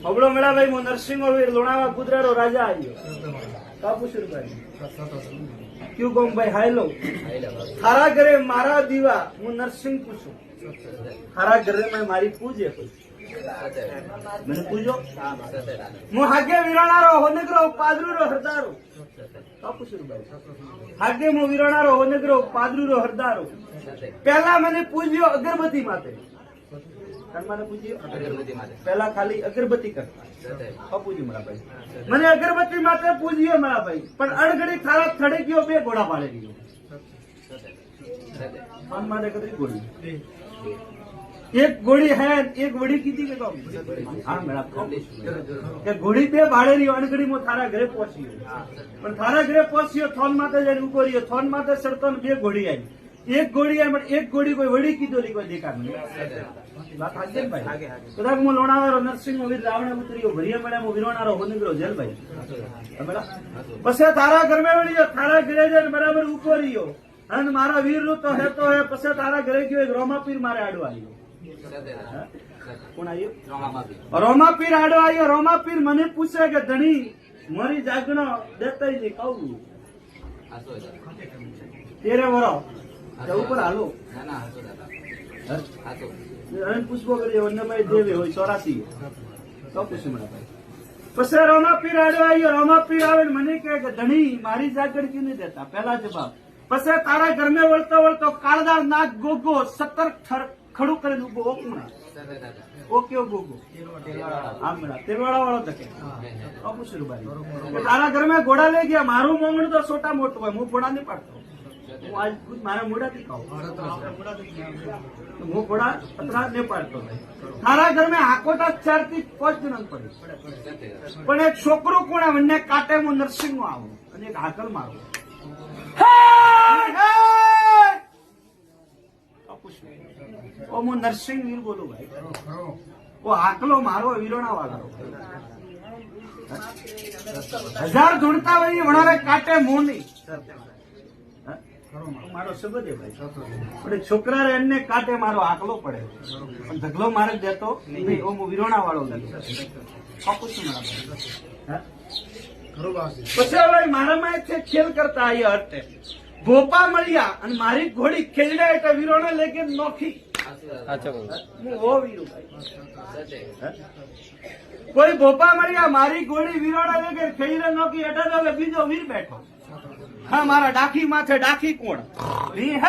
હબળો મેળાભાઈ હું નરસિંહવીર લુણાવા કુદરાડો રાજા આવ્યો કાપુસુરભાઈ ક્યુ ગમ ભાઈ હાયલો થારા ઘરે મારા દીવા હું નરસિંહ પૂછું થારા ઘરે મેં મારી પૂજે કોઈ મને પૂજો હું હાગે વિરાણારો હોનગરો પાદરુરો હરદારો કાપુસુરભાઈ હાગે હું વિરાણારો હોનગરો પાદરુરો હરદારો પહેલા મને પૂજ્યો અગરબત્તી માટે પેલા ખાલી અગરબત્તી કરતા પૂજ્યું મારા ભાઈ મને અગરબત્તી માટે પૂજ્યો મારા ભાઈ પણ અડઘડી થારા થડે ગયો બે ઘોડા પાડે ગયો માટે કદી ગોળી એક ગોળી હે એક વડી કીધી કે હા મેળા કે ઘોડી બે ભાડે રહ્યો અણઘડી માં થારા ઘરે પહોંચ્યો પણ થારા ઘરે પહોંચ્યો થોન માથે જઈને ઉભો રહ્યો થોન માથે ચડતો બે ઘોડી આવી એક ઘોડી આવી પણ એક ઘોડી કોઈ વડી કીધો કોઈ દેખાડ નહીં વાત હાજર ભાઈ કદાચ હું લોણાવાળો નરસિંહ વીર રાવણે ઉતર્યો ભરિયા મળ્યા હું વિરોણારો હોનગરો જેલભાઈ પછી તારા ઘરમાં વળ્યો તારા ઘરે જઈને બરાબર ઉભો રહ્યો અને મારા વીર નું તો હે પછી તારા ઘરે ગયો એક રોમાપીર મારે આડો આવ્યો કોણ આવ્યો રોમાપીર આડો આવ્યો રોમાપીર મને પૂછે કે ધણી મારી જાગણો દેતા નહીં કહું તેરે વરો ઉપર હાલો પુષ્પો કરી વન્નભાઈ દેવે હોય 84 તો પૂછ્યું મને ભાઈ પછી રોમાપીર આડો આવ્યો રોમાપીર આવે મને કહે કે ધણી મારી જાગણ ક્યું નહીં દેતા પહેલા જવાબ પછી તારા ઘરને વળતો વળતો કાળદાર નાગ ગોગો 17 ખડું કરીને ઉભો ઓકુણા ઓકે ગોગો તેરવાડા વાળો તકે તારા ઘરમાં ઘોડા લઈ ગયા મારું મોંગણું તો છોટા મોટું હોય હું ઘોડા નહીં પાડતો હું આજ ખુદ મારા મોઢાથી કહું હું ઘોડા પતરા નહીં પાડતો તારા ઘરમાં હાકોટા 4 થી 5 જણ પડી પણ એક છોકરો કોણ મને કાંટે હું નરસિંહ માં આવું અને એક હાકલ મારું હું નરસિંહ વીર બોલું ભાઈ ઓ આકલો મારો વિરોણા વાળો 1000 ધૂણતા હોય વણાવે કાંટે મોની મારો શબ્દ છે ભાઈ પણ છોકરા એમને કાંટે મારો આકલો પડે પણ ઢગલો મારે દેતો નહીં હું વિરોણા વાળો પછી ભાઈ મારામાં એક ખેલ કરતા આવ્યા હટે ભોપા મળ્યા અને મારી ઘોડી ખેલડા એટલે વિરોણા લેકે નોખી કોઈ ભોપા મળ્યા મારી ઘોડી વિરોણા લેકે ખેલડા નોખી એટલે હવે બીજો વીર બેઠો હા મારા ડાખી માથે ડાખી કોણ